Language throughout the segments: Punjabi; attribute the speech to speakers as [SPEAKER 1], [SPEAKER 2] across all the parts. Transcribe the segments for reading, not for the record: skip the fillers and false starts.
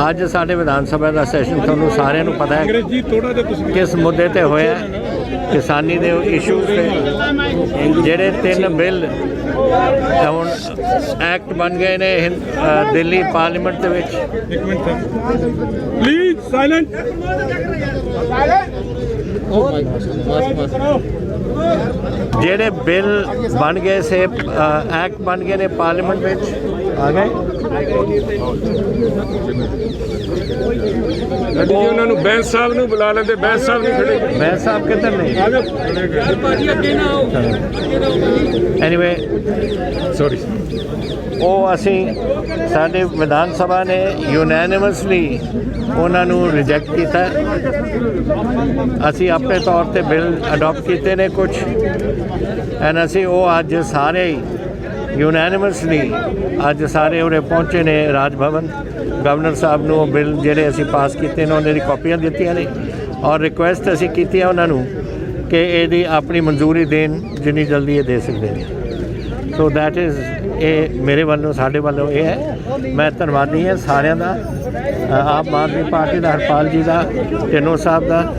[SPEAKER 1] ਅੱਜ ਸਾਡੇ ਵਿਧਾਨ ਸਭਾ ਦਾ ਸੈਸ਼ਨ ਤੁਹਾਨੂੰ ਸਾਰਿਆਂ ਨੂੰ ਪਤਾ ਹੈ ਕਿਸ ਮੁੱਦੇ ਤੇ ਹੋਇਆ। ਕਿਸਾਨੀ ਦੇ ਇਸ਼ੂਜ਼ ਤੇ ਜਿਹੜੇ 3 ਬਿੱਲ ਹੁਣ ਐਕਟ ਬਣ ਗਏ ਨੇ ਦਿੱਲੀ ਪਾਰਲੀਮੈਂਟ ਦੇ ਵਿੱਚ।
[SPEAKER 2] ਇੱਕ ਮਿੰਟ ਪਲੀਜ਼ ਸਾਇਲੈਂਟ।
[SPEAKER 1] ਜਿਹੜੇ ਬਿੱਲ ਬਣ ਗਏ ਸੇ ਐਕਟ ਬਣ ਗਏ ਨੇ ਪਾਰਲੀਮੈਂਟ ਵਿੱਚ ਆ ਗਏ।
[SPEAKER 2] ਉਹਨਾਂ ਨੂੰ ਬੈਂਸ ਸਾਹਿਬ ਨੂੰ ਬੁਲਾ ਲੈਂਦੇ। ਬੈਂਸ ਸਾਹਿਬ ਨਹੀਂ ਖੜੇ।
[SPEAKER 1] ਬੈਂਸ ਸਾਹਿਬ ਕਿੱਧਰ ਨੇ? ਐਨੀਵੇ ਸੌਰੀ ਉਹ ਅਸੀਂ ਸਾਡੇ ਵਿਧਾਨ ਸਭਾ ਨੇ ਯੂਨੈਨਿਮਸਲੀ ਉਹਨਾਂ ਨੂੰ ਰਿਜੈਕਟ ਕੀਤਾ। ਅਸੀਂ ਆਪਣੇ ਤੌਰ ਤੇ ਬਿੱਲ ਅਡੋਪਟ ਕੀਤੇ ਨੇ ਕੁਝ ਐਂਡ ਅਸੀਂ ਉਹ ਅੱਜ ਸਾਰੇ ਯੂਨੈਨਿਮਸਲੀ ਅੱਜ ਸਾਰੇ ਉਰੇ ਪਹੁੰਚੇ ਨੇ ਰਾਜ ਭਵਨ। ਗਵਰਨਰ ਸਾਹਿਬ ਨੂੰ ਉਹ ਬਿੱਲ ਜਿਹੜੇ ਅਸੀਂ ਪਾਸ ਕੀਤੇ ਨੇ ਉਹਨਾਂ ਦੀ ਕਾਪੀਆਂ ਦਿੱਤੀਆਂ ਨੇ ਔਰ ਰਿਕੁਐਸਟ ਅਸੀਂ ਕੀਤੀ ਹੈ ਉਹਨਾਂ ਨੂੰ ਕਿ ਇਹਦੀ ਆਪਣੀ ਮਨਜ਼ੂਰੀ ਦੇਣ ਜਿੰਨੀ ਜਲਦੀ ਇਹ ਦੇ ਸਕਦੇ ਨੇ। ਸੋ ਦੈਟ ਇਜ਼ ਇਹ ਮੇਰੇ ਵੱਲੋਂ ਸਾਡੇ ਵੱਲੋਂ ਇਹ ਹੈ। ਮੈਂ ਧੰਨਵਾਦੀ ਹਾਂ ਸਾਰਿਆਂ ਦਾ, ਆਮ ਆਦਮੀ ਪਾਰਟੀ ਦਾ ਹਰਪਾਲ ਜੀ ਦਾ, ਢਿੱਲੋਂ ਸਾਹਿਬ ਦਾ,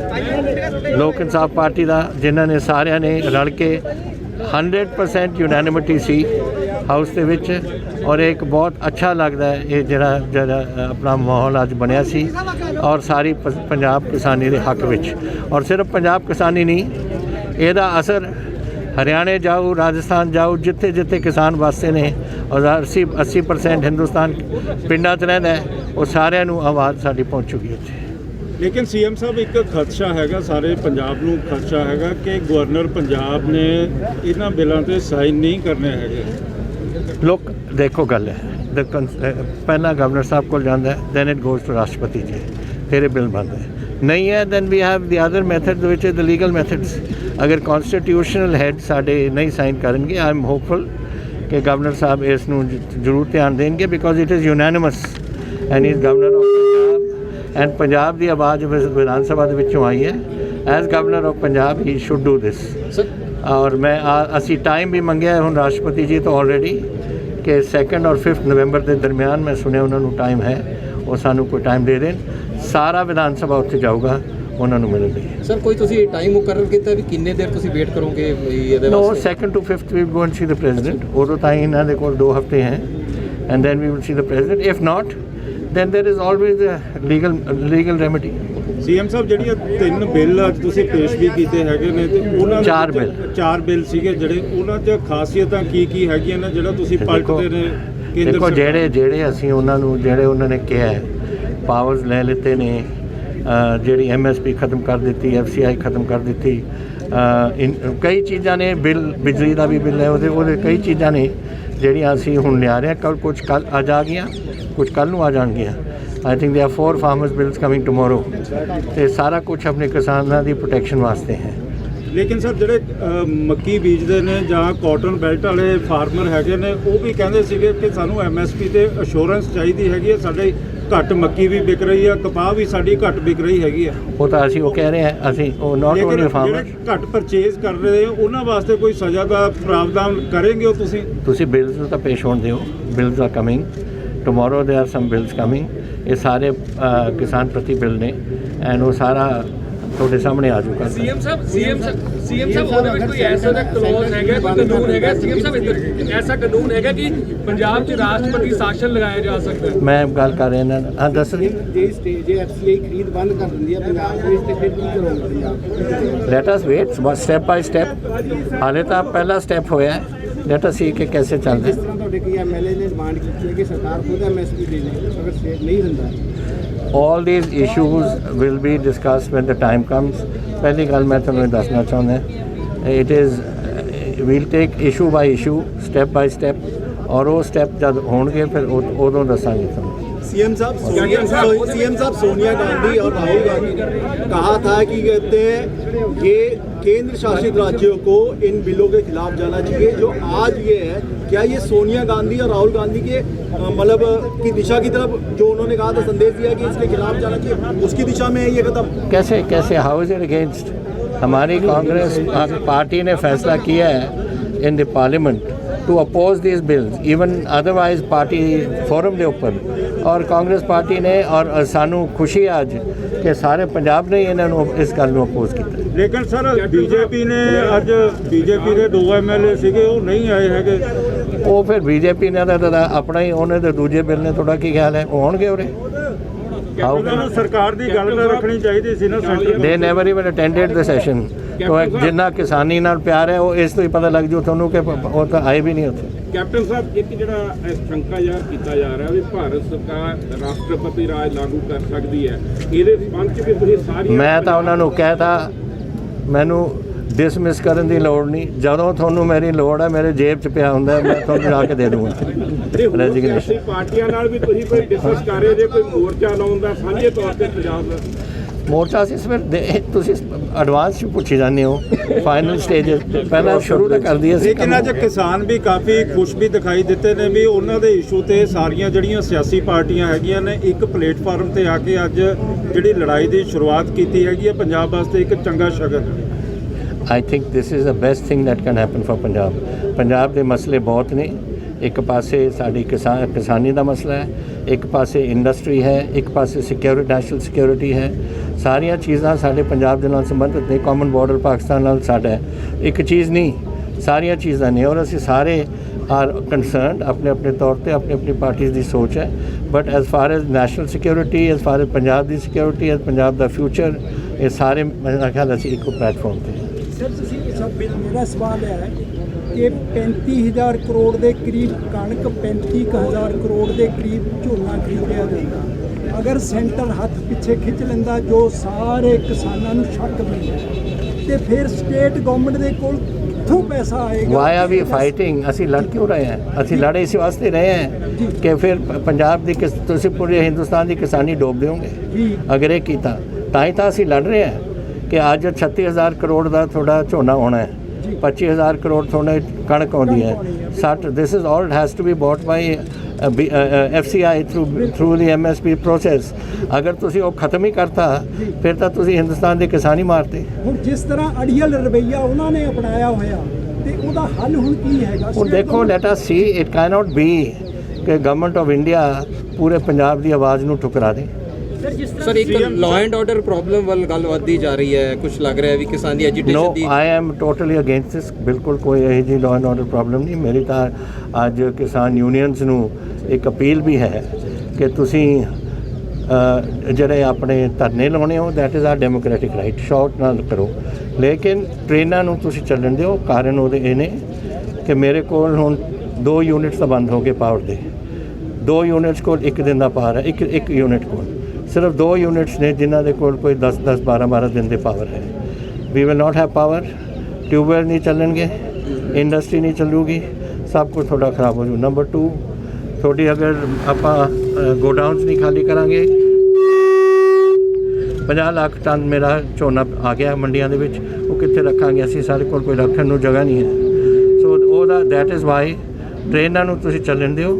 [SPEAKER 1] ਲੋਕ ਇਨਸਾਫ ਪਾਰਟੀ ਦਾ, ਜਿਨ੍ਹਾਂ ਨੇ ਸਾਰਿਆਂ ਨੇ ਰਲ ਕੇ 100% ਯੂਨੈਨਿਮਿਟੀ ਸੀ ਹਾਊਸ ਦੇ ਵਿੱਚ ਔਰ ਇੱਕ ਬਹੁਤ ਅੱਛਾ ਲੱਗਦਾ ਹੈ ਇਹ ਜਿਹੜਾ ਆਪਣਾ ਮਾਹੌਲ ਅੱਜ ਬਣਿਆ ਸੀ ਔਰ ਸਾਰੀ ਪੰਜਾਬ ਕਿਸਾਨੀ ਦੇ ਹੱਕ ਵਿੱਚ। ਔਰ ਸਿਰਫ ਪੰਜਾਬ ਕਿਸਾਨੀ ਨਹੀਂ, ਇਹਦਾ ਅਸਰ ਹਰਿਆਣੇ ਜਾਓ, ਰਾਜਸਥਾਨ ਜਾਓ, ਜਿੱਥੇ ਜਿੱਥੇ ਕਿਸਾਨ ਵਸਦੇ ਨੇ ਔਰ 80% ਹਿੰਦੁਸਤਾਨ ਪਿੰਡਾਂ 'ਚ ਰਹਿੰਦਾ ਉਹ ਸਾਰਿਆਂ ਨੂੰ ਆਵਾਜ਼ ਸਾਡੀ ਪਹੁੰਚੂਗੀ ਉੱਥੇ।
[SPEAKER 2] ਲੇਕਿਨ ਸੀਐਮ ਸਾਹਿਬ ਇੱਕ ਖਦਸ਼ਾ ਹੈਗਾ, ਸਾਰੇ ਪੰਜਾਬ ਨੂੰ ਖਦਸ਼ਾ ਹੈਗਾ ਕਿ ਗਵਰਨਰ ਪੰਜਾਬ ਨੇ ਇਹਨਾਂ ਬਿੱਲਾਂ 'ਤੇ ਸਾਈਨ ਨਹੀਂ ਕਰਨੇ ਹੈਗੇ।
[SPEAKER 1] ਲੋਕ ਦੇਖੋ ਗੱਲ ਹੈ ਪਹਿਲਾਂ ਗਵਰਨਰ ਸਾਹਿਬ ਕੋਲ ਜਾਂਦਾ ਦੈਨ ਇਟ ਗੋਜ਼ ਟੂ ਰਾਸ਼ਟਰਪਤੀ ਜੀ, ਫਿਰ ਇਹ ਬਿੱਲ ਬਣਦਾ ਨਹੀਂ ਹੈ then we have the other method which is the legal methods. ਅਗਰ ਕੌਨਸਟੀਟਿਊਸ਼ਨਲ ਹੈਡ ਸਾਡੇ ਨਹੀਂ ਸਾਈਨ ਕਰਨਗੇ ਆਈ ਐਮ ਹੋਪਫੁਲ ਕਿ ਗਵਰਨਰ ਸਾਹਿਬ ਇਸ ਨੂੰ ਜ਼ਰੂਰ ਧਿਆਨ ਦੇਣਗੇ because it is unanimous and is governor of Punjab and Punjab ਦੀ ਆਵਾਜ਼ ਵਿਧਾਨ ਸਭਾ ਦੇ ਵਿੱਚੋਂ ਆਈ ਹੈ। As governor of Punjab he should do this. ਔਰ ਮੈਂ ਅਸੀਂ ਟਾਈਮ ਵੀ ਮੰਗਿਆ ਹੁਣ ਰਾਸ਼ਟਰਪਤੀ ਜੀ ਤੋਂ ਆਲਰੇਡੀ ਕਿ 2 ਔਰ 5 ਨਵੰਬਰ ਦੇ ਦਰਮਿਆਨ ਮੈਂ ਸੁਣਿਆ ਉਹਨਾਂ ਨੂੰ ਟਾਈਮ ਹੈ, ਉਹ ਸਾਨੂੰ ਕੋਈ ਟਾਈਮ ਦੇ ਦੇਣ। ਸਾਰਾ ਵਿਧਾਨ ਸਭਾ ਉੱਥੇ ਜਾਊਗਾ ਉਹਨਾਂ ਨੂੰ ਮਿਲਣ ਲਈ।
[SPEAKER 3] ਸਰ ਕੋਈ ਤੁਸੀਂ ਟਾਈਮ ਮੁਕਰਰ ਕੀਤਾ ਵੀ ਕਿੰਨੇ ਦੇਰ ਤੁਸੀਂ ਵੇਟ ਕਰੋਗੇ ਇਹਦੇ ਵਾਸਤੇ?
[SPEAKER 1] No 2 to 5 we going to see the president. ਉਦੋਂ ਤਾਂ ਇਹਨਾਂ ਦੇ ਕੋਲ 2 ਹਫ਼ਤੇ ਹੈ and then we will see the president. If not then there is always a legal remedy.
[SPEAKER 2] CM ਸਾਹਿਬ ਜਿਹੜੀਆਂ 3 ਬਿੱਲ ਅੱਜ ਤੁਸੀਂ ਪੇਸ਼ ਵੀ ਕੀਤੇ ਹੈਗੇ ਨੇ ਤੇ ਉਹਨਾਂ 4 ਬਿੱਲ ਸੀਗੇ ਜਿਹੜੇ ਉਹਨਾਂ 'ਚ ਖਾਸੀਅਤਾਂ ਕੀ ਹੈਗੀਆਂ ਨੇ ਜਿਹੜਾ ਤੁਸੀਂ ਪਲਟਦੇ ਨੇ ਕੇਂਦਰ
[SPEAKER 1] ਦੇਖੋ ਜਿਹੜੇ ਅਸੀਂ ਉਹਨਾਂ ਨੂੰ ਜਿਹੜੇ ਉਹਨਾਂ ਨੇ ਕਿਹਾ ਪਾਵਰਸ ਲੈ ਲਿੱਤੇ ਨੇ, ਜਿਹੜੀ MSP ਖਤਮ ਕਰ ਦਿੱਤੀ, FCI ਖਤਮ ਕਰ ਦਿੱਤੀ, ਕਈ ਚੀਜ਼ਾਂ ਨੇ ਬਿੱਲ ਬਿਜਲੀ ਦਾ ਵੀ ਬਿੱਲ ਹੈ ਉਹਦੇ ਕਈ ਚੀਜ਼ਾਂ ਨੇ ਜਿਹੜੀਆਂ ਅਸੀਂ ਹੁਣ ਲਿਆ ਰਹੇ ਹਾਂ। ਕੁਝ ਕੱਲ੍ਹ ਅੱਜ ਆ ਗਈਆਂ, ਕੁਝ ਕੱਲ੍ਹ ਨੂੰ ਆ ਜਾਣਗੀਆਂ। I think they are 4 farmers bills coming tomorrow ਅਤੇ ਸਾਰਾ ਕੁਝ ਆਪਣੇ ਕਿਸਾਨਾਂ ਦੀ ਪ੍ਰੋਟੈਕਸ਼ਨ ਵਾਸਤੇ ਹੈ।
[SPEAKER 2] ਲੇਕਿਨ ਸਰ ਜਿਹੜੇ ਮੱਕੀ ਬੀਜਦੇ ਨੇ ਜਾਂ ਕਾਟਨ ਬੈਲਟ ਵਾਲੇ ਫਾਰਮਰ ਹੈਗੇ ਨੇ ਉਹ ਵੀ ਕਹਿੰਦੇ ਸੀਗੇ ਕਿ ਸਾਨੂੰ MSP ਤੇ ਅਸ਼ੋਰੈਂਸ ਚਾਹੀਦੀ ਹੈਗੀ ਹੈ। ਸਾਡੇ ਘੱਟ ਮੱਕੀ ਵੀ ਵਿਕ ਰਹੀ ਆ, ਕਪਾਹ ਵੀ ਸਾਡੀ ਘੱਟ ਵਿਕ ਰਹੀ ਹੈਗੀ ਆ।
[SPEAKER 1] ਉਹ ਤਾਂ ਅਸੀਂ ਉਹ ਕਹਿ ਰਹੇ ਹਾਂ ਅਸੀਂ ਉਹ ਨਾਟ ਓਨਲੀ ਫਾਰਮਰ
[SPEAKER 2] ਘੱਟ ਪਰਚੇਜ਼ ਕਰ ਰਹੇ ਉਹਨਾਂ ਵਾਸਤੇ ਕੋਈ ਸਜ਼ਾ ਦਾ ਪ੍ਰਾਵਧਾਨ ਕਰੇਂਗੇ ਉਹ ਤੁਸੀਂ
[SPEAKER 1] ਬਿਲਸ ਨੂੰ ਤਾਂ ਪੇਸ਼ ਹੋਣ ਦਿਓ। Bills are coming tomorrow, there are some bills coming. ਇਹ ਸਾਰੇ ਕਿਸਾਨ ਪ੍ਰਤੀ ਬਿੱਲ ਨੇ ਐਂਡ ਉਹ ਸਾਰਾ ਤੁਹਾਡੇ ਸਾਹਮਣੇ ਆ ਜਾਊਗਾ।
[SPEAKER 4] ਸੀਐਮ ਸਾਹਿਬ ਉਹਦੇ ਵਿੱਚ ਕੋਈ ਐਸਾ ਦਾ ਕਲੌਜ਼ ਹੈਗਾ, ਕੋਈ ਕਾਨੂੰਨ ਹੈਗਾ ਸੀਐਮ ਸਾਹਿਬ ਇੱਧਰ ਐਸਾ ਕਾਨੂੰਨ ਹੈਗਾ ਕਿ ਪੰਜਾਬ 'ਚ ਰਾਸ਼ਟਰਪਤੀ ਸ਼ਾਸਨ ਲਗਾਇਆ ਜਾ ਸਕਦਾ ਹੈ?
[SPEAKER 1] ਮੈਂ ਗੱਲ ਕਰ ਰਿਹਾ ਇਹਨਾਂ ਹਾਂ ਦੱਸ ਰਹੀ
[SPEAKER 5] ਜੇ FCI ਖਰੀਦ ਬੰਦ ਕਰ ਦਿੰਦੀ ਹੈ ਪੰਜਾਬ ਵਿੱਚ ਤੇ ਫਿਰ ਕੀ ਕਰੋਗੇ?
[SPEAKER 1] Let us wait step by step. ਹਾਲੇ ਤਾਂ ਪਹਿਲਾ ਸਟੈਪ ਹੋਇਆ ਹੈ, ਲੈਟ ਅਸ ਸੀ ਕਿ ਕੈਸੇ ਚੱਲਦਾ।
[SPEAKER 5] ਜਿਸ ਤਰ੍ਹਾਂ ਤੁਹਾਡੇ ਕੀ MLA ਨੇ ਡਿਮਾਂਡ ਕੀਤੀ ਹੈ ਕਿ ਸਰਕਾਰ ਖੁਦ MSP ਦੇ ਦੇ, ਅਗਰ ਸਟੇਟ ਨਹੀਂ ਦਿੰਦਾ
[SPEAKER 1] all these issues will be discussed when the time comes. ਪਹਿਲੀ ਗੱਲ ਮੈਂ ਤੁਹਾਨੂੰ ਦੱਸਣਾ ਚਾਹੁੰਦਾ it is we'll take issue by issue, step by step, और वो स्टेप जब होंगे फिर उदों दसांगे ਤੁਹਾਨੂੰ।
[SPEAKER 5] सीएम साहब सोनिया गांधी और राहुल गांधी ने कहा था कि कहते हैं ये केंद्र शासित राज्यों को इन बिलों के खिलाफ जाना चाहिए। जो आज ये है, क्या ये सोनिया गांधी और राहुल गांधी के मतलब की दिशा की तरफ जो उन्होंने कहा था, संदेश दिया कि इसके खिलाफ जाना चाहिए, उसकी दिशा में है ये कदम?
[SPEAKER 1] कैसे हाउ इज इट अगेंस्ट? हमारी कांग्रेस पार्टी ने फैसला किया है in the parliament to oppose this bills, even otherwise party forum के ऊपर, और कांग्रेस पार्टी ने और सानू खुशी अज कि सारे पंजाब ने इन्हों इस गल को अपोज किया।
[SPEAKER 2] ਲੇਕਿਨ ਸਰ ਬੀਜੇਪੀ ਨੇ ਅੱਜ ਬੀਜੇਪੀ ਦੇ 2 ਐਮਐਲਏ ਸੀਗੇ ਉਹ ਨਹੀਂ ਆਏ ਹੈਗੇ।
[SPEAKER 1] ਉਹ ਫਿਰ ਬੀਜੇਪੀ ਨੇ ਤਾਂ ਆਪਣਾ ਹੀ, ਉਹਨੇ ਤੇ ਦੂਜੇ ਬਿੱਲ ਨੇ, ਤੁਹਾਡਾ ਕੀ ਖਿਆਲ ਹੈ ਉਹ ਆਉਣਗੇ ਉਰੇ?
[SPEAKER 2] ਉਹਨਾਂ ਨੂੰ ਸਰਕਾਰ ਦੀ ਗੱਲ ਤਾਂ ਰੱਖਣੀ ਚਾਹੀਦੀ ਸੀ ਨਾ ਸੈਂਟਰ।
[SPEAKER 1] ਦੇ ਨੈਵਰ ਇਵਨ ਅਟੈਂਡਡ ਦ ਸੈਸ਼ਨ। ਜਿੰਨਾ ਕਿਸਾਨੀ ਨਾਲ ਪਿਆਰ ਹੈ ਉਹ ਇਸ ਤੋਂ ਹੀ ਪਤਾ ਲੱਗ ਜੂ ਤੁਹਾਨੂੰ ਕਿ ਉਹ ਤਾਂ ਆਏ ਵੀ ਨਹੀਂ ਉੱਥੇ।
[SPEAKER 6] ਕੈਪਟਨ ਸਾਹਿਬ, ਇੱਕ ਜਿਹੜਾ ਸ਼ੰਕਾ ਜ਼ਾਹਰ ਕੀਤਾ ਜਾ ਰਿਹਾ ਵੀ ਭਾਰਤ ਸਰਕਾਰ ਰਾਸ਼ਟਰਪਤੀ ਰਾਜ ਲਾਗੂ ਕਰ ਸਕਦੀ ਹੈ, ਇਹਦੇ ਸੰਬੰਧ 'ਚ ਵੀ ਤੁਸੀਂ ਸਾਰੀ,
[SPEAKER 1] ਮੈਂ ਤਾਂ ਉਹਨਾਂ ਨੂੰ ਕਹਿਤਾ ਮੈਨੂੰ ਡਿਸਮਿਸ ਕਰਨ ਦੀ ਲੋੜ ਨਹੀਂ, ਜਦੋਂ ਤੁਹਾਨੂੰ ਮੇਰੀ ਲੋੜ ਹੈ ਮੇਰੇ ਜੇਬ 'ਚ ਪਿਆ ਹੁੰਦਾ ਮੈਂ ਤੁਹਾਨੂੰ ਜਾ ਕੇ ਦੇ ਦੂੰਗਾ ਰੈਜ਼ਿਗਨੇਸ਼ਨ।
[SPEAKER 6] ਪਾਰਟੀਆਂ ਨਾਲ ਵੀ ਤੁਸੀਂ ਕੋਈ ਡਿਸਕਸ ਕਰ ਰਹੇ ਜੇ ਕੋਈ ਮੋਰਚਾ ਲਾਉਣ ਦਾ ਸਾਂਝੇ ਤੌਰ ਤੇ ਪੰਜਾਬ ਦਾ?
[SPEAKER 1] ਮੋਰਚਾ ਸੀ ਤੁਸੀਂ ਐਡਵਾਂਸ 'ਚ ਪੁੱਛੀ ਜਾਂਦੇ ਹੋ, ਫਾਈਨਲ ਸਟੇਜ ਪਹਿਲਾਂ ਸ਼ੁਰੂ ਤਾਂ ਕਰ ਦਈਏ।
[SPEAKER 2] ਲੇਕਿਨ ਅੱਜ ਕਿਸਾਨ ਵੀ ਕਾਫੀ ਖੁਸ਼ ਵੀ ਦਿਖਾਈ ਦਿੱਤੇ ਨੇ ਵੀ ਉਹਨਾਂ ਦੇ ਇਸ਼ੂ ਤੇ ਸਾਰੀਆਂ ਜਿਹੜੀਆਂ ਸਿਆਸੀ ਪਾਰਟੀਆਂ ਹੈਗੀਆਂ ਨੇ ਇੱਕ ਪਲੇਟਫਾਰਮ ਤੇ ਆ ਕੇ ਅੱਜ ਜਿਹੜੀ ਲੜਾਈ ਦੀ ਸ਼ੁਰੂਆਤ ਕੀਤੀ ਹੈਗੀ ਹੈ, ਪੰਜਾਬ ਵਾਸਤੇ ਇੱਕ ਚੰਗਾ ਸ਼ਗਨ।
[SPEAKER 1] I think this is the best thing that can happen for Punjab. Punjab के मसले बहुत ने, एक पासे साड़ी किसानी का मसला है, एक पासे इंडस्ट्री है, एक पासे सिक्योरिटी, नेशनल सिक्योरिटी है। सारिया चीज़ां साडे पंजाब दे नाल संबंधित ने। कॉमन बॉर्डर पाकिस्तान नाल साडा है, एक चीज़ नहीं, सारिया चीज़ां ने, और असीं सारे आर कंसर्नड अपने अपने तौर पर, अपनी अपनी पार्टीज़ की सोच है। But as far as national security, as far as Punjab की सिक्योरिटी, एज़ पंजाब का फ्यूचर, ये सारे मेरा ख्याल असीं एक प्लेटफॉर्म पर।
[SPEAKER 7] सर ਤੁਸੀਂ ਮੇਰਾ ਸਵਾਲ ਹੈ ਕਿ 35,000 ਕਰੋੜ ਦੇ ਕਰੀਬ ਕਣਕ, 35,000 ਕਰੋੜ ਦੇ ਕਰੀਬ ਝੋਨਾ ਖਰੀਦਿਆ ਜਾਂਦਾ। ਅਗਰ ਸੈਂਟਰ ਹੱਥ ਪਿੱਛੇ ਖਿੱਚ ਲੈਂਦਾ ਜੋ ਸਾਰੇ ਕਿਸਾਨਾਂ ਨੂੰ ਸ਼ੱਕ ਮਿਲਦਾ, ਤੇ ਫਿਰ ਸਟੇਟ ਗਵਰਨਮੈਂਟ ਦੇ ਕੋਲ ਕਿੱਥੋਂ ਪੈਸਾ ਆਏਗਾ?
[SPEAKER 1] Why are we fighting? ਅਸੀਂ ਲੜ ਕਿਉਂ ਰਹੇ ਹਾਂ? ਅਸੀਂ ਲੜੇ ਇਸ ਵਾਸਤੇ ਰਹੇ ਹਾਂ ਕਿ ਫਿਰ ਪੰਜਾਬ ਦੀ ਤੁਸੀਂ ਪੂਰੇ ਹਿੰਦੁਸਤਾਨ ਦੀ ਕਿਸਾਨੀ ਡੋਬ ਦਿਓਗੇ ਅਗਰ ਇਹ ਕੀਤਾ, ਤਾਂ ਹੀ ਤਾਂ ਅਸੀਂ ਲੜ ਰਹੇ ਹਾਂ कि अज 36,000 करोड़ का थोड़ा झोना होना है, 25,000 करोड़ थोड़े कणक आती है, 60। This is all has to be bought by FCI through the MSP process. अगर तुसी वो खत्म ही करता फिर तो तुसी हिंदुस्तान के किसान ही मारते।
[SPEAKER 7] ਹੁਣ जिस तरह अड़ियल रवैया उन्होंने अपनाया होया ते उहदा हल हुण की हैगा?
[SPEAKER 1] और देखो let us see, it can not be कि गवर्नमेंट ऑफ इंडिया पूरे पंजाब की आवाज़ ਨੂੰ ठुकरा दे।
[SPEAKER 3] ਸਰ ਇੱਕ ਲਾਅ ਐਂਡ ਆਰਡਰ ਪ੍ਰੋਬਲਮ ਵੱਲ ਗੱਲ ਵੱਧਦੀ ਜਾ ਰਹੀ ਹੈ, ਕੁਝ ਲੱਗ ਰਿਹਾ ਹੈ ਵੀ ਕਿਸਾਨ ਦੀ ਐਜੀਟੇਸ਼ਨ ਦੀ।
[SPEAKER 1] No I am totally against this. बिल्कुल कोई यही जी लॉ एंड ऑर्डर प्रॉब्लम नहीं। मेरी तो अज किसान यूनियंस नू एक अपील भी है कि तुसी ਜਿਹੜੇ ਆਪਣੇ ਧਰਨੇ ਲਾਉਣੇ ਹੋ, that is our democratic right, short ना करो, लेकिन ट्रेनां नू तुसी ਚੱਲਣ ਦਿਓ। ਕਾਰਨ ਉਹਦੇ ਇਹ ਨੇ ਕਿ ਮੇਰੇ ਕੋਲ ਹੁਣ 2 यूनिट्स ਤਾਂ ਬੰਦ ਹੋ ਗਏ ਪਾਵਰ ਦੇ। 2 यूनिट्स ਕੋਲ ਇੱਕ ਦਿਨ ਦਾ ਪਾਵਰ ਹੈ, ਇੱਕ यूनिट ਕੋਲ सिर्फ 2 यूनिट्स ने जिन्हों के कोल कोई 10-10 12-12 दिन के पावर है। We will not have power, tube well नहीं चलणगे, इंडस्ट्री नहीं चलूगी, सब कुछ थोड़ा खराब हो जू। नंबर 2, थोड़ी अगर आप गोडाउन्स नहीं खाली करांगे, 50 लाख टन मेरा झोना आ गया मंडियां दे विच, वो कित्थे रखांगे असीं? सारे कोल कोई रखण नूं जगह नहीं है। सो ओदा दैट इज़ वाई ट्रेनां नूं तुसीं ਚੱਲਣ ਦਿਓ।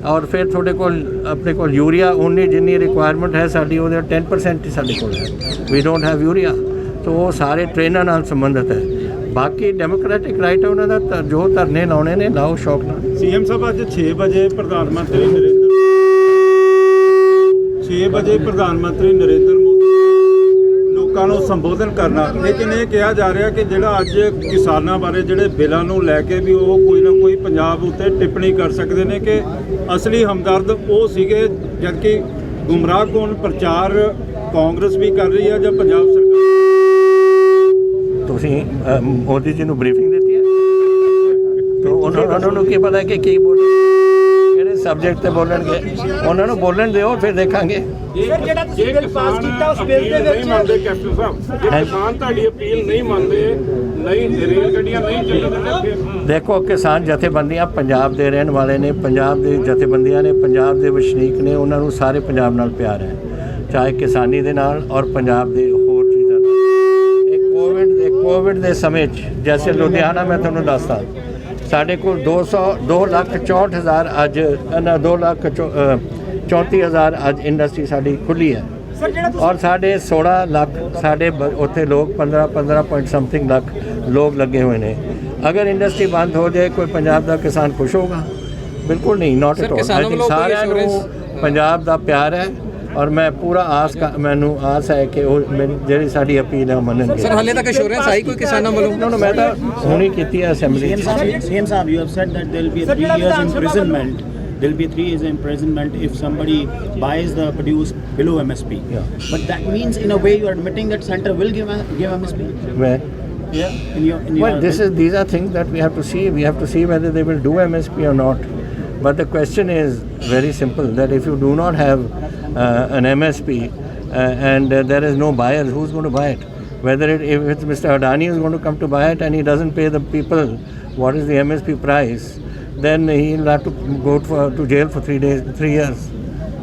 [SPEAKER 1] और फिर थोड़े कोल अपने कोल यूरिया उन्नी जिन्नी रिक्वायरमेंट है साड़ी, वो 10% ही साढ़े कोल है। वी डोंट हैव यूरिया, तो वो सारे ट्रेनां नाल संबंधित है। बाकी डेमोक्रेटिक राइट है उन्होंने दा, जो धरने लाने ने लाओ शौक नाल।
[SPEAKER 2] सीएम साहब ਅੱਜ 6 ਵਜੇ ਪ੍ਰਧਾਨ ਮੰਤਰੀ ਨਰਿੰਦਰ ਮੋਦੀ ਲੋਕਾਂ ਨੂੰ ਸੰਬੋਧਨ ਕਰਨਾ, ਲੇਕਿਨ ਇਹ ਕਿਹਾ ਜਾ ਰਿਹਾ ਕਿ ਜਿਹੜਾ ਅੱਜ ਕਿਸਾਨਾਂ ਬਾਰੇ ਜਿਹੜੇ ਬਿੱਲਾਂ ਨੂੰ ਲੈ ਕੇ ਵੀ ਉਹ ਕੋਈ ਨਾ ਕੋਈ ਪੰਜਾਬ ਉੱਤੇ ਟਿੱਪਣੀ ਕਰ ਸਕਦੇ ਨੇ ਕਿ ਅਸਲੀ ਹਮਦਰਦ ਉਹ ਸੀਗੇ, ਜਦਕਿ ਗੁੰਮਰਾਹਕੁਨ ਪ੍ਰਚਾਰ ਕਾਂਗਰਸ ਵੀ ਕਰ ਰਹੀ ਹੈ ਜਾਂ ਪੰਜਾਬ ਸਰਕਾਰ।
[SPEAKER 1] ਤੁਸੀਂ ਮੋਦੀ ਜੀ ਨੂੰ ਬਰੀਫਿੰਗ ਦਿੱਤੀ ਹੈ ਤਾਂ ਉਹਨਾਂ ਨੂੰ ਕੀ ਪਤਾ ਕਿ ਕੀ ਬੋਲ ਕਿਹੜੇ ਸਬਜੈਕਟ ਤੇ ਬੋਲਣਗੇ? ਉਹਨਾਂ ਨੂੰ ਬੋਲਣ ਦਿਓ, ਫਿਰ ਦੇਖਾਂਗੇ।
[SPEAKER 6] ਸਰ ਜਿਹੜਾ ਤੁਸੀਂ ਬਿੱਲ ਪਾਸ ਕੀਤਾ ਉਸ ਬਿੱਲ ਦੇ ਵਿੱਚ ਮੰਨਦੇ ਕੈਪਟਨ ਸਾਹਿਬ, ਜੇ ਕਿਸਾਨ ਤੁਹਾਡੀ ਅਪੀਲ ਨਹੀਂ ਮੰਨਦੇ, ਨਹੀਂ ਰੇਲ ਗੱਡੀਆਂ ਨਹੀਂ ਚੱਲਣ ਦਿੰਦੇ,
[SPEAKER 1] ਦੇਖੋ ਕਿਸਾਨ ਜਥੇਬੰਦੀਆਂ ਪੰਜਾਬ ਦੇ ਰਹਿਣ ਵਾਲੇ ਨੇ, ਪੰਜਾਬ ਦੇ ਜਥੇਬੰਦੀਆਂ ਨੇ, ਪੰਜਾਬ ਦੇ ਵਸਨੀਕ ਨੇ, ਉਹਨਾਂ ਨੂੰ ਸਾਰੇ ਪੰਜਾਬ ਨਾਲ ਪਿਆਰ ਹੈ, ਚਾਹੇ ਕਿਸਾਨੀ ਦੇ ਨਾਲ ਔਰ ਪੰਜਾਬ ਦੇ ਹੋਰ ਚੀਜ਼ਾਂ ਨਾਲ। ਇਹ ਕੋਵਿਡ ਦੇ ਸਮੇਂ 'ਚ ਜੈਸੇ ਲੁਧਿਆਣਾ ਮੈਂ ਤੁਹਾਨੂੰ ਦੱਸਦਾ, ਸਾਡੇ ਕੋਲ 2,64,000 ਅੱਜ 2,34,000 ਅੱਜ ਇੰਡਸਟਰੀ ਸਾਡੀ ਖੁੱਲੀ ਹੈ। ਔਰ ਸਾਡੇ 16 ਲੱਖ ਸਾਡੇ ਉੱਥੇ ਲੋਕ 15 ਪੁਆਇੰਟ ਸਮਥਿੰਗ ਲੱਖ ਲੋਕ ਲੱਗੇ ਹੋਏ ਨੇ। ਅਗਰ ਇੰਡਸਟਰੀ ਬੰਦ ਹੋ ਜਾਏ ਕੋਈ ਪੰਜਾਬ ਦਾ ਕਿਸਾਨ ਖੁਸ਼ ਹੋਗਾ? ਬਿਲਕੁਲ ਨਹੀਂ, ਨਾਟ ਐਟ ਆਲ। ਸਾਰਿਆਂ ਨੂੰ ਪੰਜਾਬ ਦਾ ਪਿਆਰ ਹੈ ਔਰ ਮੈਂ ਪੂਰਾ ਮੈਨੂੰ ਆਸ ਹੈ ਕਿ ਉਹ ਜਿਹੜੀ ਸਾਡੀ ਅਪੀਲ ਹੈ ਉਹ ਮੰਨਣਗੇ।
[SPEAKER 3] ਸਰ ਹਾਲੇ ਤੱਕ ਅਸ਼ੋਰੈਂਸ ਆਈ ਕੋਈ ਕਿਸਾਨਾਂ ਵੱਲੋਂ?
[SPEAKER 1] ਮੈਂ ਤਾਂ ਹੁਣੀ ਕੀਤੀ ਹੈ assembly.
[SPEAKER 8] CM Saab, you have said that there will be a 3 years imprisonment. There will be 3 years imprisonment if somebody buys the produce below MSP.
[SPEAKER 1] Yeah.
[SPEAKER 8] But that means, in a way, you are admitting that center will give MSP.
[SPEAKER 1] Where?
[SPEAKER 8] Yeah. In your
[SPEAKER 1] Well, these are things that we have to see. We have to see whether they will do MSP or not. But the question is very simple: that if you do not have an MSP and there is no buyer, who's going to buy it? If it's Mr. Adani who's going to come to buy it and he doesn't pay the people what is the MSP price, then he'll have to go to jail for 3 years.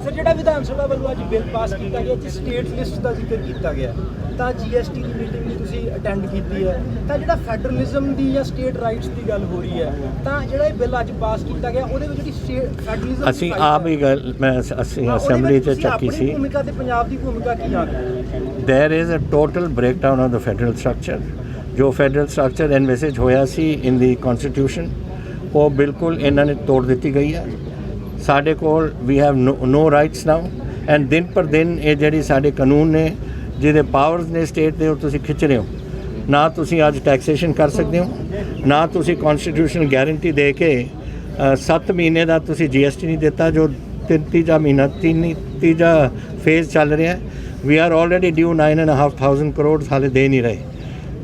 [SPEAKER 7] Sir ਜਿਹੜਾ ਵਿਧਾਨ ਸਭਾ ਵੱਲੋਂ ਅੱਜ ਬਿੱਲ ਪਾਸ ਕੀਤਾ ਗਿਆ ਜਿਸ ਸਟੇਟ ਲਿਸਟ ਦਾ ਜ਼ਿਕਰ ਕੀਤਾ ਗਿਆ ਤਾਂ GST ਦੀ ਮੀਟਿੰਗ ਵੀ ਤੁਸੀਂ ਅਟੈਂਡ ਕੀਤੀ ਹੈ ਤਾਂ ਜਿਹੜਾ ਫੈਡਰਲਿਜ਼ਮ ਦੀ ਜਾਂ ਸਟੇਟ ਰਾਈਟਸ ਦੀ ਗੱਲ ਹੋ ਰਹੀ ਹੈ ਤਾਂ ਜਿਹੜਾ ਇਹ ਬਿੱਲ ਅੱਜ ਪਾਸ ਕੀਤਾ ਗਿਆ ਉਹਦੇ ਵਿੱਚ ਜਿਹੜੀ ਫੈਡਰਲਿਜ਼ਮ
[SPEAKER 1] ਅਸੀਂ ਆਪ ਹੀ ਗੱਲ ਅਸੀਂ ਅਸੈਂਬਲੀ 'ਚ ਚੱਕੀ ਸੀ।
[SPEAKER 7] ਭੂਮਿਕਾ ਤੇ ਪੰਜਾਬ ਦੀ ਭੂਮਿਕਾ ਕੀ ਆ?
[SPEAKER 1] There is a total breakdown of the federal structure. ਜੋ ਫੈਡਰਲ ਸਟਰਕਚਰ ਐਨਵਿਸੇਜ ਹੋਇਆ ਸੀ ਇਨ ਦੀ ਕਨਸਟੀਟਿਊਸ਼ਨ ਉਹ ਬਿਲਕੁਲ ਇਹਨਾਂ ਨੇ ਤੋੜ ਦਿੱਤੀ ਗਈ ਹੈ। ਸਾਡੇ ਕੋਲ we have no rights now and ਦਿਨ ਪਰ ਦਿਨ ਇਹ ਜਿਹੜੀ ਸਾਡੇ ਕਾਨੂੰਨ ਨੇ ਜਿਹਦੇ ਪਾਵਰਸ ਨੇ ਸਟੇਟ ਦੇ ਉਹ ਤੁਸੀਂ ਖਿੱਚ ਰਹੇ ਹੋ। ਨਾ ਤੁਸੀਂ ਅੱਜ ਟੈਕਸੇਸ਼ਨ ਕਰ ਸਕਦੇ ਹੋ, ਨਾ ਤੁਸੀਂ ਕਨਸਟੀਟਿਊਸ਼ਨਲ ਗਾਰੰਟੀ ਦੇ ਕੇ 7 ਮਹੀਨੇ ਦਾ ਤੁਸੀਂ GST ਨਹੀਂ ਦਿੱਤਾ ਜੋ ਤੀਜਾ ਫੇਜ਼ ਚੱਲ ਰਿਹਾ। ਵੀ ਆਰ ਆਲਰੇਡੀ ਡਿਊ 9,500 ਕਰੋੜ ਹਾਲੇ ਦੇ ਨਹੀਂ ਰਹੇ।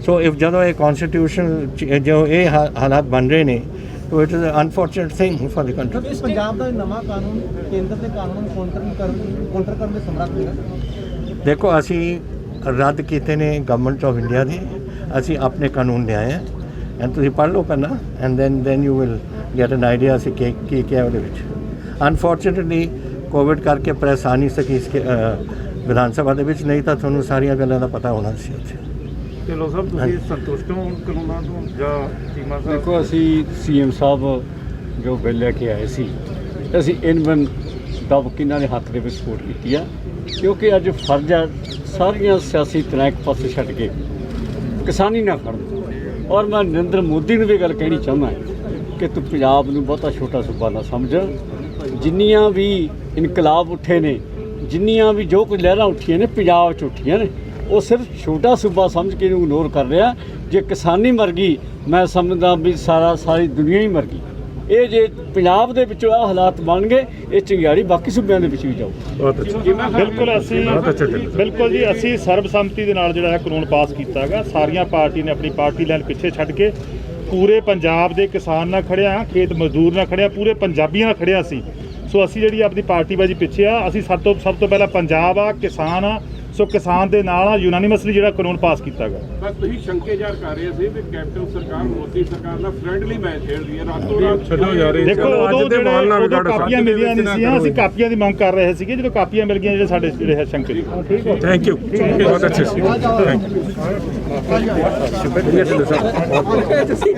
[SPEAKER 1] ਸੋ ਇਫ ਜਦੋਂ ਇਹ ਕਨਸਟੀਟਿਊਸ਼ਨ ਜੋ ਇਹ ਹਾਲਾਤ ਬਣ ਰਹੇ ਨੇ so it is an unfortunate thing for the country.
[SPEAKER 5] Punjab ਦਾ ਨਵਾਂ ਕਾਨੂੰਨ ਕੇਂਦਰ ਦੇ ਕਾਨੂੰਨ ਨੂੰ ਕਾਊਂਟਰ ਕਰਨ ਦੇ ਸਮਰੱਥ ਹੈ।
[SPEAKER 1] ਦੇਖੋ ਅਸੀਂ ਰੱਦ ਕੀਤੇ ਨੇ ਗਵਰਨਮੈਂਟ ਆਫ ਇੰਡੀਆ ਦੇ, ਅਸੀਂ ਆਪਣੇ ਕਾਨੂੰਨ ਲਿਆਏ ਹੈ ਐਂਡ ਤੁਸੀਂ ਪੜ੍ਹ ਲਓ ਪਹਿਲਾਂ and then you will get an idea ਅਸੀਂ ਕੀ ਕਿਹਾ ਉਹਦੇ ਵਿੱਚ। ਅਨਫੋਰਚੂਨੇਟਲੀ ਕੋਵਿਡ ਕਰਕੇ ਪ੍ਰੈਸ ਆ ਨਹੀਂ ਸਕੀ ਇਸ ਵਿਧਾਨ ਸਭਾ ਦੇ ਵਿੱਚ, ਨਹੀਂ ਤਾਂ ਤੁਹਾਨੂੰ ਸਾਰੀਆਂ ਗੱਲਾਂ ਦਾ ਪਤਾ ਹੋਣਾ ਸੀ ਉੱਥੇ।
[SPEAKER 2] ਚਲੋ ਸਭ ਤੁਸੀਂ ਸੰਤੁਸ਼ਟ ਹੋ ਕਾਨੂੰਨਾਂ ਤੋਂ ਜਾਂ ਚੀਮਾ ਸਾਹਿਬ?
[SPEAKER 9] ਦੇਖੋ ਅਸੀਂ CM ਸਾਹਿਬ ਜੋ ਬਿੱਲ ਲੈ ਕੇ ਆਏ ਸੀ ਅਸੀਂ ਇਨਵਨ ਦਬਕ ਇਹਨਾਂ ਦੇ ਹੱਕ ਦੇ ਵਿੱਚ ਸਪੋਰਟ ਕੀਤੀ ਆ ਕਿਉਂਕਿ ਅੱਜ ਫਰਜ਼ ਆ ਸਾਰੀਆਂ ਸਿਆਸੀ ਧਿਰਾਂ ਇੱਕ ਪਾਸੇ ਛੱਡ ਕੇ ਕਿਸਾਨੀ ਨਾ ਖੜਨ। ਔਰ ਮੈਂ ਨਰਿੰਦਰ ਮੋਦੀ ਨੂੰ ਵੀ ਗੱਲ ਕਹਿਣੀ ਚਾਹੁੰਦਾ ਕਿ ਤੂੰ ਪੰਜਾਬ ਨੂੰ ਬਹੁਤਾ ਛੋਟਾ ਸੂਬਾ ਨਾ ਸਮਝ। ਜਿੰਨੀਆਂ ਵੀ ਇਨਕਲਾਬ ਉੱਠੇ ਨੇ, ਜਿੰਨੀਆਂ ਵੀ ਜੋ ਕੁਝ ਲਹਿਰਾਂ ਉੱਠੀਆਂ ਨੇ ਪੰਜਾਬ 'ਚ ਉੱਠੀਆਂ ਨੇ ਉਹ ਸਿਰਫ ਛੋਟਾ ਸੂਬਾ ਸਮਝ ਕੇ ਇਹਨੂੰ ਇਗਨੋਰ ਕਰ ਰਿਹਾ। ਜੇ ਕਿਸਾਨੀ ਮਰ ਗਈ ਮੈਂ ਸਮਝਦਾ ਵੀ ਸਾਰੀ ਦੁਨੀਆ ਹੀ ਮਰ ਗਈ। ਇਹ ਜੇ ਪੰਜਾਬ ਦੇ ਵਿੱਚੋਂ ਆਹ ਹਾਲਾਤ ਬਣ ਗਏ ਇਹ ਚੰਗਿਆੜੀ ਬਾਕੀ ਸੂਬਿਆਂ ਦੇ ਵਿੱਚ ਵੀ ਜਾਊ।
[SPEAKER 2] ਬਿਲਕੁਲ ਜੀ ਅਸੀਂ ਸਰਬਸੰਮਤੀ ਦੇ ਨਾਲ ਜਿਹੜਾ ਹੈ ਕਾਨੂੰਨ ਪਾਸ ਕੀਤਾ ਹੈਗਾ। ਸਾਰੀਆਂ ਪਾਰਟੀ ਨੇ ਆਪਣੀ ਪਾਰਟੀ ਲਾਈਨ ਪਿੱਛੇ ਛੱਡ ਕੇ ਪੂਰੇ ਪੰਜਾਬ ਦੇ ਕਿਸਾਨ ਨਾਲ ਖੜਿਆ, ਖੇਤ ਮਜ਼ਦੂਰ ਨਾਲ ਖੜਿਆ, ਪੂਰੇ ਪੰਜਾਬੀਆਂ ਨਾਲ ਖੜਿਆ ਸੀ। ਸੋ ਅਸੀਂ ਜਿਹੜੀ ਆਪਣੀ ਪਾਰਟੀ ਬਾਜੀ ਪਿੱਛੇ ਆ। ਅਸੀਂ ਸਭ ਤੋਂ ਪਹਿਲਾਂ ਪੰਜਾਬ ਆ, ਕਿਸਾਨ ਆ। ਸੋ ਕਿਸਾਨ ਦੇ ਨਾਲ ਆ ਯੂਨਾਨੀਮਸਲੀ ਜਿਹੜਾ ਕਾਨੂੰਨ ਪਾਸ ਕੀਤਾ ਗਿਆ।
[SPEAKER 6] ਬਸ ਤੁਸੀਂ ਸ਼ੰਕੇ ਜ਼ਾਹਰ ਕਰ ਰਹੇ ਸੀ ਵੀ ਕੈਪਟਨ ਸਰਕਾਰ ਮੋਦੀ ਸਰਕਾਰ ਨਾਲ ਫਰੈਂਡਲੀ ਮੈਚ ਖੇਡ ਰਹੀ ਹੈ ਰਾਤੋਂ ਰਾਤ।
[SPEAKER 2] ਦੇਖੋ ਉਦੋਂ ਕਾਪੀਆਂ ਮਿਲੀਆਂ ਨਹੀਂ ਸੀ, ਅਸੀਂ ਕਾਪੀਆਂ ਦੀ ਮੰਗ ਕਰ ਰਹੇ ਸੀਗੇ। ਜਦੋਂ ਕਾਪੀਆਂ ਮਿਲ ਗਈਆਂ ਜਿਹੜੇ ਸਾਡੇ ਜਿਹੜੇ ਹੈ ਸ਼ੰਕੇ ਜੀ। ਥੈਂਕ ਯੂ, ਬਹੁਤ ਅੱਛੇ ਸੀ।